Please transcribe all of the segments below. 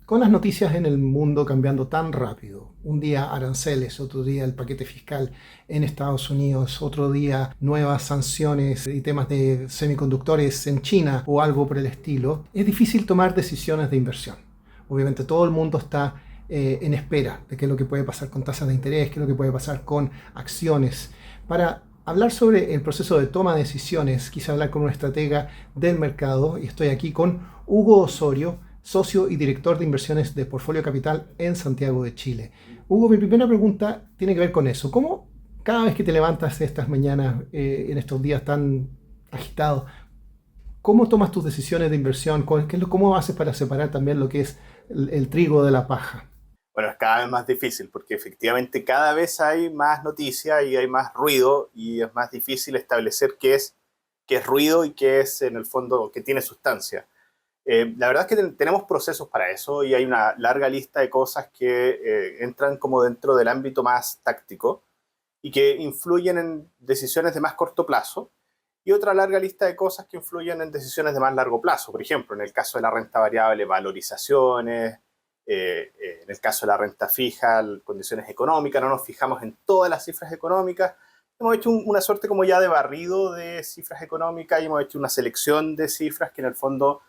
Con las noticias en el mundo cambiando tan rápido, un día aranceles, otro día el paquete fiscal en Estados Unidos, otro día nuevas sanciones y temas de semiconductores en China o algo por el estilo, es difícil tomar decisiones de inversión. Obviamente todo el mundo está en espera de qué es lo que puede pasar con tasas de interés, qué es lo que puede pasar con acciones. Para hablar sobre el proceso de toma de decisiones, quise hablar con un estratega del mercado y estoy aquí con Hugo Osorio, socio y director de inversiones de Portfolio Capital en Santiago de Chile. Hugo, mi primera pregunta tiene que ver con eso. ¿Cómo cada vez que te levantas estas mañanas, en estos días tan agitados, cómo tomas tus decisiones de inversión? ¿Cómo haces para separar también lo que es el trigo de la paja? Bueno, es cada vez más difícil porque efectivamente cada vez hay más noticias y hay más ruido y es más difícil establecer qué es ruido y qué es en el fondo que tiene sustancia. La verdad es que tenemos procesos para eso y hay una larga lista de cosas que entran como dentro del ámbito más táctico y que influyen en decisiones de más corto plazo y otra larga lista de cosas que influyen en decisiones de más largo plazo. Por ejemplo, en el caso de la renta variable, valorizaciones, en el caso de la renta fija, condiciones económicas, no nos fijamos en todas las cifras económicas. Hemos hecho una suerte como ya de barrido de cifras económicas y hemos hecho una selección de cifras que en el fondo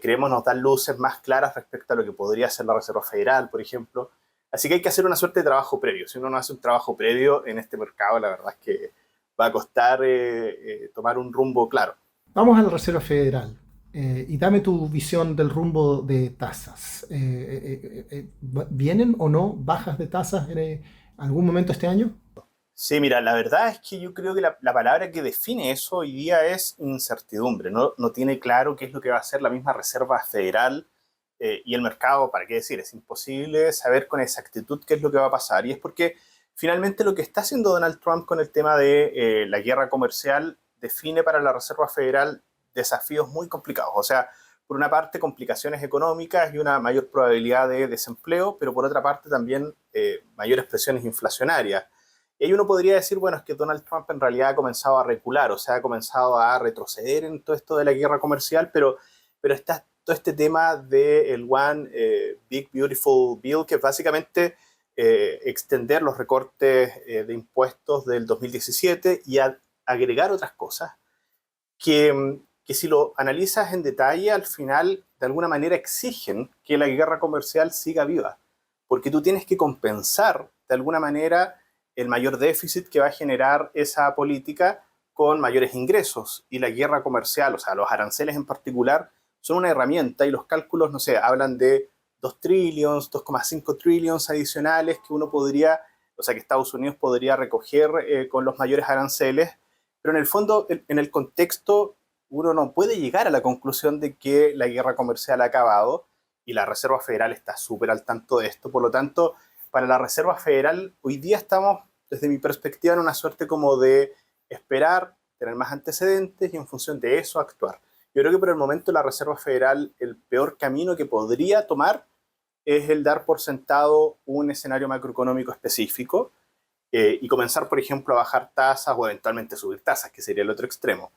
creemos nos dan luces más claras respecto a lo que podría hacer la Reserva Federal, por ejemplo. Así que hay que hacer una suerte de trabajo previo. Si uno no hace un trabajo previo en este mercado, la verdad es que va a costar tomar un rumbo claro. Vamos a la Reserva Federal y dame tu visión del rumbo de tasas. ¿Vienen o no bajas de tasas en algún momento este año? Sí, mira, la verdad es que yo creo que la palabra que define eso hoy día es incertidumbre. No tiene claro qué es lo que va a hacer la misma Reserva Federal y el mercado, ¿para qué decir? Es imposible saber con exactitud qué es lo que va a pasar. Y es porque finalmente lo que está haciendo Donald Trump con el tema de la guerra comercial define para la Reserva Federal desafíos muy complicados. O sea, por una parte complicaciones económicas y una mayor probabilidad de desempleo, pero por otra parte también mayores presiones inflacionarias. Y ahí uno podría decir, bueno, es que Donald Trump en realidad ha comenzado a recular, o sea, ha comenzado a retroceder en todo esto de la guerra comercial, pero está todo este tema del One Big Beautiful Bill, que es básicamente extender los recortes de impuestos del 2017 y agregar otras cosas que si lo analizas en detalle, al final de alguna manera exigen que la guerra comercial siga viva, porque tú tienes que compensar de alguna manera el mayor déficit que va a generar esa política con mayores ingresos. Y la guerra comercial, o sea, los aranceles en particular, son una herramienta y los cálculos, no sé, hablan de 2 trillones, 2,5 trillones adicionales que uno podría, o sea, que Estados Unidos podría recoger con los mayores aranceles, pero en el fondo, en el contexto, uno no puede llegar a la conclusión de que la guerra comercial ha acabado y la Reserva Federal está súper al tanto de esto. Por lo tanto, para la Reserva Federal, hoy día estamos, desde mi perspectiva, en una suerte como de esperar, tener más antecedentes y en función de eso actuar. Yo creo que por el momento la Reserva Federal, el peor camino que podría tomar es el dar por sentado un escenario macroeconómico específico y comenzar, por ejemplo, a bajar tasas o eventualmente subir tasas, que sería el otro extremo.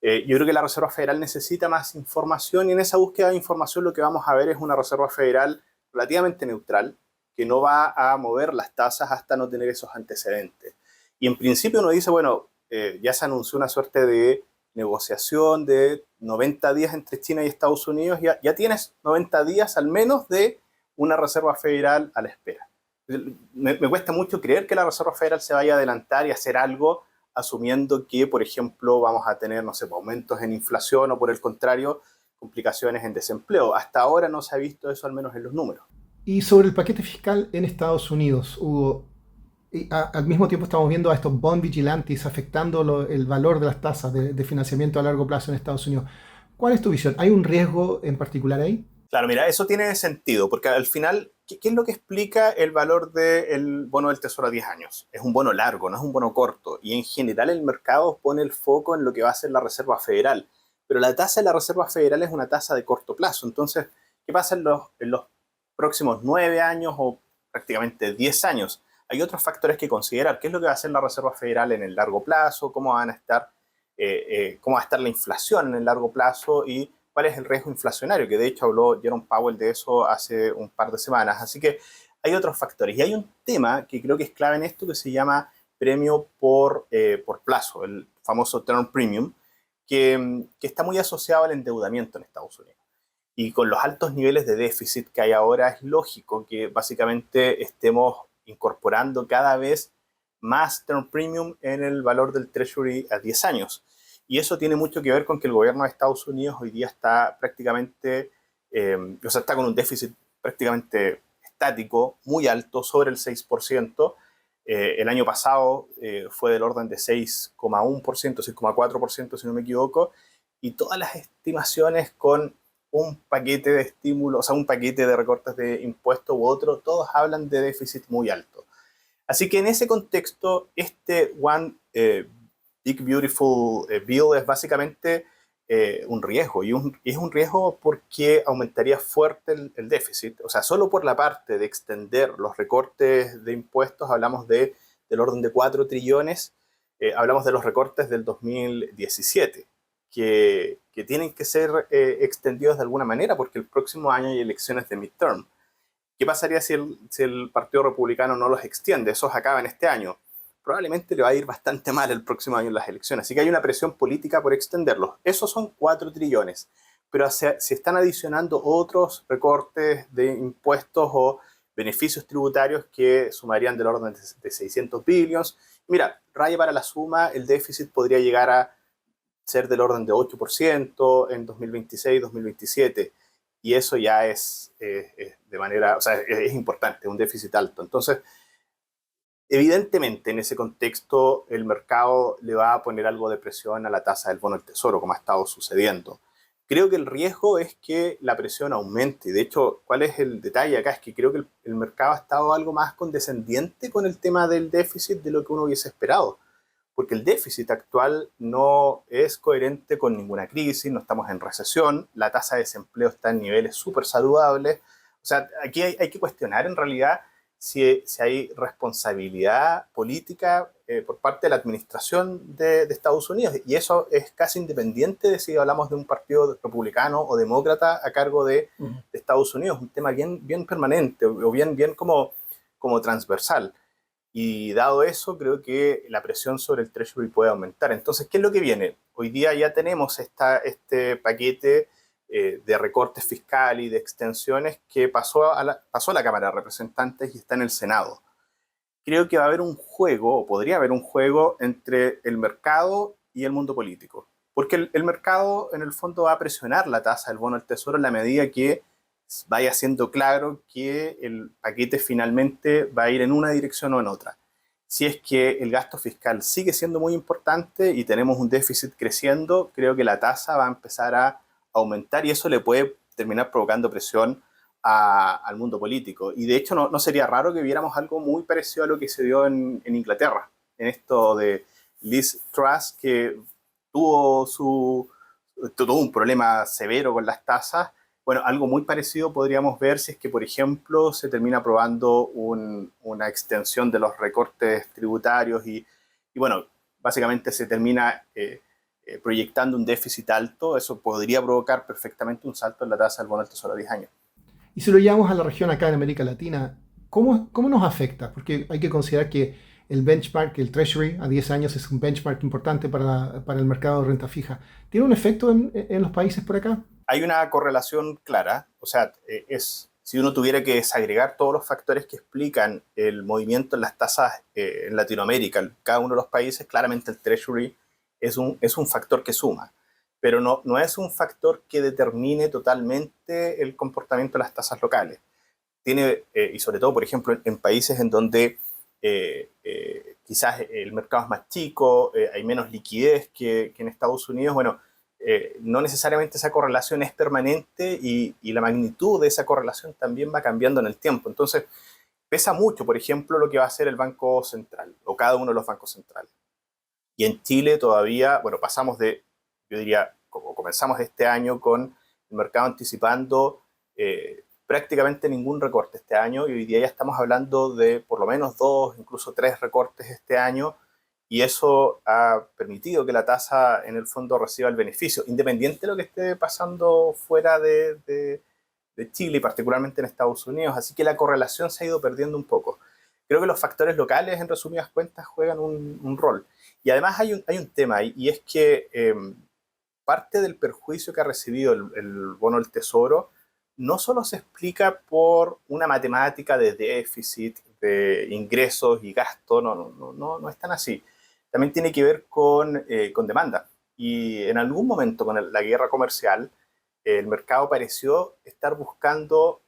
Yo creo que la Reserva Federal necesita más información y en esa búsqueda de información lo que vamos a ver es una Reserva Federal relativamente neutral, que no va a mover las tasas hasta no tener esos antecedentes. Y en principio uno dice, bueno, ya se anunció una suerte de negociación de 90 días entre China y Estados Unidos, ya tienes 90 días al menos de una Reserva Federal a la espera. Me cuesta mucho creer que la Reserva Federal se vaya a adelantar y hacer algo asumiendo que, por ejemplo, vamos a tener, no sé, aumentos en inflación o por el contrario, complicaciones en desempleo. Hasta ahora no se ha visto eso, al menos en los números. Y sobre el paquete fiscal en Estados Unidos, Hugo, al mismo tiempo estamos viendo a estos bond vigilantes afectando el valor de las tasas de financiamiento a largo plazo en Estados Unidos. ¿Cuál es tu visión? ¿Hay un riesgo en particular ahí? Claro, mira, eso tiene sentido, porque al final, ¿qué es lo que explica el valor del bono del Tesoro a 10 años? Es un bono largo, no es un bono corto, y en general el mercado pone el foco en lo que va a ser la Reserva Federal, pero la tasa de la Reserva Federal es una tasa de corto plazo, entonces, ¿qué pasa en los próximos 9 años o prácticamente 10 años? Hay otros factores que considerar, qué es lo que va a hacer la Reserva Federal en el largo plazo, cómo va a estar la inflación en el largo plazo y cuál es el riesgo inflacionario, que de hecho habló Jerome Powell de eso hace un par de semanas. Así que hay otros factores. Y hay un tema que creo que es clave en esto que se llama premio por plazo, el famoso term premium, que está muy asociado al endeudamiento en Estados Unidos. Y con los altos niveles de déficit que hay ahora, es lógico que básicamente estemos incorporando cada vez más term premium en el valor del Treasury a 10 años. Y eso tiene mucho que ver con que el gobierno de Estados Unidos hoy día está prácticamente, está con un déficit prácticamente estático, muy alto, sobre el 6%. El año pasado fue del orden de 6,1%, 6,4%, si no me equivoco, y todas las estimaciones con un paquete de estímulos, o sea, un paquete de recortes de impuestos u otro, todos hablan de déficit muy alto. Así que en ese contexto, este One Big Beautiful Bill es básicamente un riesgo, y es un riesgo porque aumentaría fuerte el déficit. O sea, solo por la parte de extender los recortes de impuestos hablamos del orden de 4 trillones, hablamos de los recortes del 2017, que tienen que ser extendidos de alguna manera porque el próximo año hay elecciones de midterm. ¿Qué pasaría si el Partido Republicano no los extiende? Esos acaban este año. Probablemente le va a ir bastante mal el próximo año en las elecciones. Así que hay una presión política por extenderlos. Esos son 4 trillones. Pero se están adicionando otros recortes de impuestos o beneficios tributarios que sumarían del orden de 600 billones. Mira, raya para la suma, el déficit podría llegar a ser del orden de 8% en 2026-2027. Y eso ya es de manera, o sea, es importante, un déficit alto. Entonces, evidentemente, en ese contexto, el mercado le va a poner algo de presión a la tasa del bono del tesoro, como ha estado sucediendo. Creo que el riesgo es que la presión aumente. De hecho, ¿cuál es el detalle acá? Es que creo que el mercado ha estado algo más condescendiente con el tema del déficit de lo que uno hubiese esperado. Porque el déficit actual no es coherente con ninguna crisis, no estamos en recesión, la tasa de desempleo está en niveles súper saludables. O sea, aquí hay que cuestionar en realidad si hay responsabilidad política por parte de la administración de Estados Unidos. Y eso es casi independiente de si hablamos de un partido republicano o demócrata a cargo de Estados Unidos. Un tema bien permanente o bien como transversal. Y dado eso, creo que la presión sobre el Treasury puede aumentar. Entonces, ¿qué es lo que viene? Hoy día ya tenemos este paquete de recortes fiscales y de extensiones que pasó a la Cámara de Representantes y está en el Senado. Creo que va a haber un juego, o podría haber un juego, entre el mercado y el mundo político. Porque el mercado, en el fondo, va a presionar la tasa del bono del tesoro en la medida que vaya siendo claro que el paquete finalmente va a ir en una dirección o en otra. Si es que el gasto fiscal sigue siendo muy importante y tenemos un déficit creciendo, creo que la tasa va a empezar a aumentar y eso le puede terminar provocando presión al mundo político. Y de hecho no sería raro que viéramos algo muy parecido a lo que se dio en Inglaterra, en esto de Liz Truss, que tuvo un problema severo con las tasas. Bueno, algo muy parecido podríamos ver si es que, por ejemplo, se termina aprobando una extensión de los recortes tributarios y bueno, básicamente se termina proyectando un déficit alto. Eso podría provocar perfectamente un salto en la tasa del bono del tesoro a 10 años. Y si lo llevamos a la región acá en América Latina, ¿cómo nos afecta? Porque hay que considerar que el benchmark, el Treasury a 10 años es un benchmark importante para el mercado de renta fija. ¿Tiene un efecto en los países por acá? Hay una correlación clara, o sea, si uno tuviera que desagregar todos los factores que explican el movimiento en las tasas en Latinoamérica, en cada uno de los países, claramente el Treasury es un factor que suma, pero no es un factor que determine totalmente el comportamiento de las tasas locales. Y sobre todo, por ejemplo, en países en donde quizás el mercado es más chico, hay menos liquidez que en Estados Unidos, bueno, no necesariamente esa correlación es permanente y la magnitud de esa correlación también va cambiando en el tiempo. Entonces, pesa mucho, por ejemplo, lo que va a hacer el Banco Central o cada uno de los bancos centrales. Y en Chile todavía, bueno, yo diría, como comenzamos este año con el mercado anticipando prácticamente ningún recorte este año y hoy día ya estamos hablando de por lo menos 2, incluso 3 recortes este año y eso ha permitido que la tasa en el fondo reciba el beneficio, independiente de lo que esté pasando fuera de Chile y particularmente en Estados Unidos, así que la correlación se ha ido perdiendo un poco. Creo que los factores locales, en resumidas cuentas, juegan un rol. Y además hay un tema ahí, y es que parte del perjuicio que ha recibido el bono del Tesoro no solo se explica por una matemática de déficit, de ingresos y gastos, no es tan así. También tiene que ver con demanda. Y en algún momento con la guerra comercial, el mercado pareció estar buscando,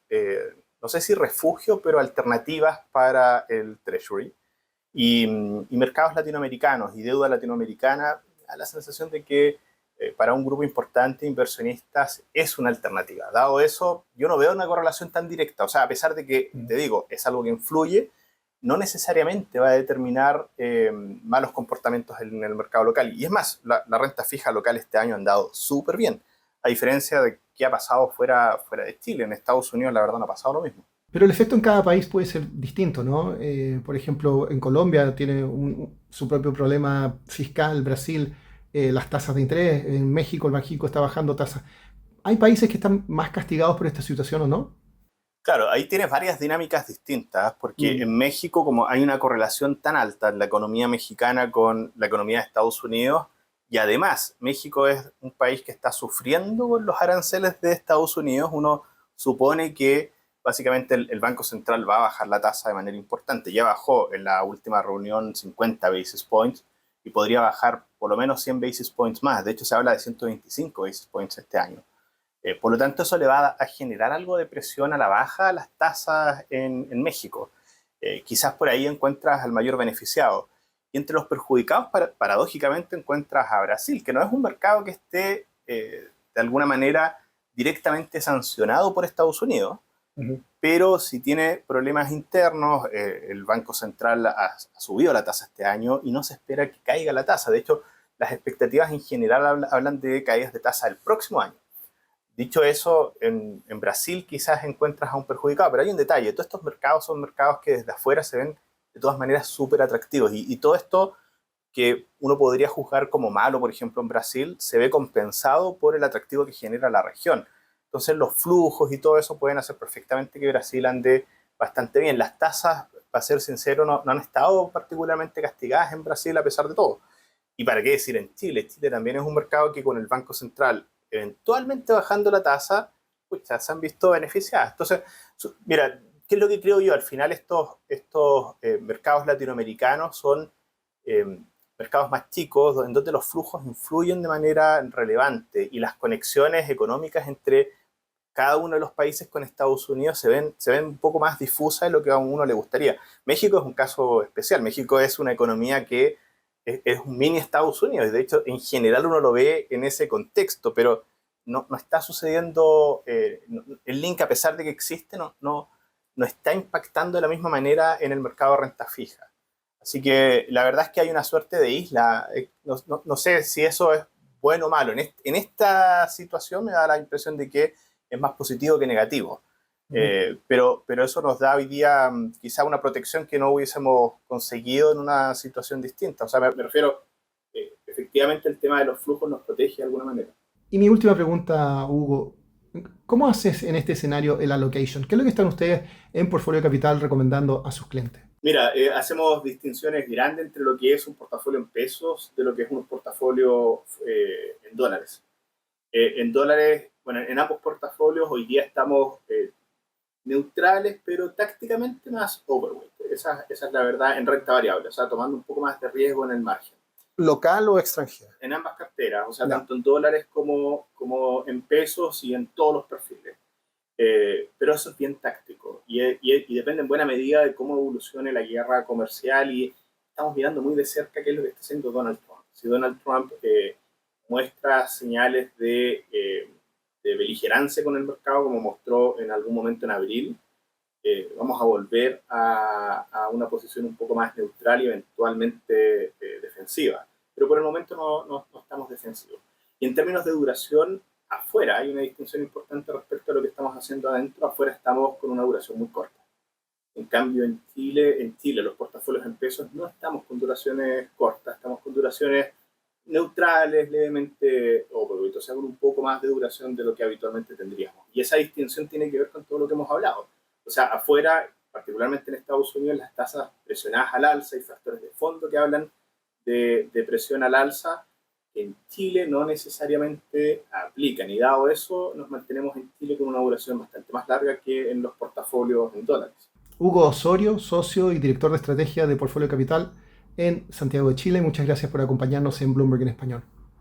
no sé si refugio, pero alternativas para el Treasury. Y mercados latinoamericanos y deuda latinoamericana, da la sensación de que para un grupo importante de inversionistas es una alternativa. Dado eso, yo no veo una correlación tan directa. O sea, a pesar de que, te digo, es algo que influye, no necesariamente va a determinar malos comportamientos en el mercado local. Y es más, la renta fija local este año ha andado súper bien, a diferencia de qué ha pasado fuera de Chile. En Estados Unidos, la verdad, no ha pasado lo mismo. Pero el efecto en cada país puede ser distinto, ¿no? Por ejemplo, en Colombia tiene su propio problema fiscal, Brasil, las tasas de interés, en México el Banxico está bajando tasas. ¿Hay países que están más castigados por esta situación o no? Claro, ahí tienes varias dinámicas distintas, porque Mm. en México, como hay una correlación tan alta en la economía mexicana con la economía de Estados Unidos, y además México es un país que está sufriendo con los aranceles de Estados Unidos, uno supone que básicamente el Banco Central va a bajar la tasa de manera importante. Ya bajó en la última reunión 50 basis points y podría bajar por lo menos 100 basis points más. De hecho, se habla de 125 basis points este año. Por lo tanto, eso le va a generar algo de presión a la baja a las tasas en México. Quizás por ahí encuentras al mayor beneficiado. Y entre los perjudicados, paradójicamente, encuentras a Brasil, que no es un mercado que esté de alguna manera directamente sancionado por Estados Unidos, Ujú. pero si tiene problemas internos, el Banco Central ha subido la tasa este año y no se espera que caiga la tasa. De hecho, las expectativas en general hablan de caídas de tasa el próximo año. Dicho eso, en Brasil quizás encuentras a un perjudicado, pero hay un detalle, todos estos mercados son mercados que desde afuera se ven de todas maneras súper atractivos y todo esto que uno podría juzgar como malo, por ejemplo, en Brasil, se ve compensado por el atractivo que genera la región. Entonces los flujos y todo eso pueden hacer perfectamente que Brasil ande bastante bien. Las tasas, para ser sincero, no han estado particularmente castigadas en Brasil a pesar de todo. Y para qué decir en Chile, Chile también es un mercado que con el Banco Central eventualmente bajando la tasa, pucha, se han visto beneficiadas. Entonces, mira, ¿qué es lo que creo yo? Al final estos mercados latinoamericanos son eh, mercados más chicos, en donde los flujos influyen de manera relevante y las conexiones económicas entre cada uno de los países con Estados Unidos se ven un poco más difusas de lo que a uno le gustaría. México es un caso especial. México es una economía que es un mini Estados Unidos. Y de hecho, en general uno lo ve en ese contexto, pero no está sucediendo, el link, a pesar de que existe, no está impactando de la misma manera en el mercado de renta fija. Así que la verdad es que hay una suerte de isla. No sé si eso es bueno o malo. En esta situación me da la impresión de que es más positivo que negativo. Ujú. Pero eso nos da hoy día quizá una protección que no hubiésemos conseguido en una situación distinta. O sea, me refiero, efectivamente el tema de los flujos nos protege de alguna manera. Y mi última pregunta, Hugo, ¿cómo haces en este escenario el allocation? ¿Qué es lo que están ustedes en Portfolio Capital recomendando a sus clientes? Mira, hacemos distinciones grandes entre lo que es un portafolio en pesos de lo que es un portafolio en dólares. En dólares, bueno, en ambos portafolios hoy día estamos neutrales, pero tácticamente más overweight. Esa es la verdad en renta variable, o sea, tomando un poco más de riesgo en el margen. ¿Local o extranjero? En ambas carteras, o sea, Ya. tanto en dólares como en pesos y en todos los perfiles. Pero eso es bien táctico y depende en buena medida de cómo evolucione la guerra comercial y estamos mirando muy de cerca qué es lo que está haciendo Donald Trump. Si Donald Trump muestra señales de beligerancia con el mercado, como mostró en algún momento en abril, vamos a volver a una posición un poco más neutral y eventualmente defensiva. Pero por el momento no estamos defensivos. Y en términos de duración, afuera hay una distinción importante respecto a lo que estamos haciendo adentro. Afuera estamos con una duración muy corta. En cambio, en Chile los portafolios en pesos no estamos con duraciones cortas, estamos con duraciones neutrales, levemente, o o sea, con un poco más de duración de lo que habitualmente tendríamos. Y esa distinción tiene que ver con todo lo que hemos hablado. O sea, afuera, particularmente en Estados Unidos, las tasas presionadas al alza y factores de fondo que hablan de presión al alza, en Chile no necesariamente aplican. Y dado eso, nos mantenemos en Chile con una duración bastante más larga que en los portafolios en dólares. Hugo Osorio, socio y director de estrategia de Portfolio Capital en Santiago de Chile. Muchas gracias por acompañarnos en Bloomberg en Español.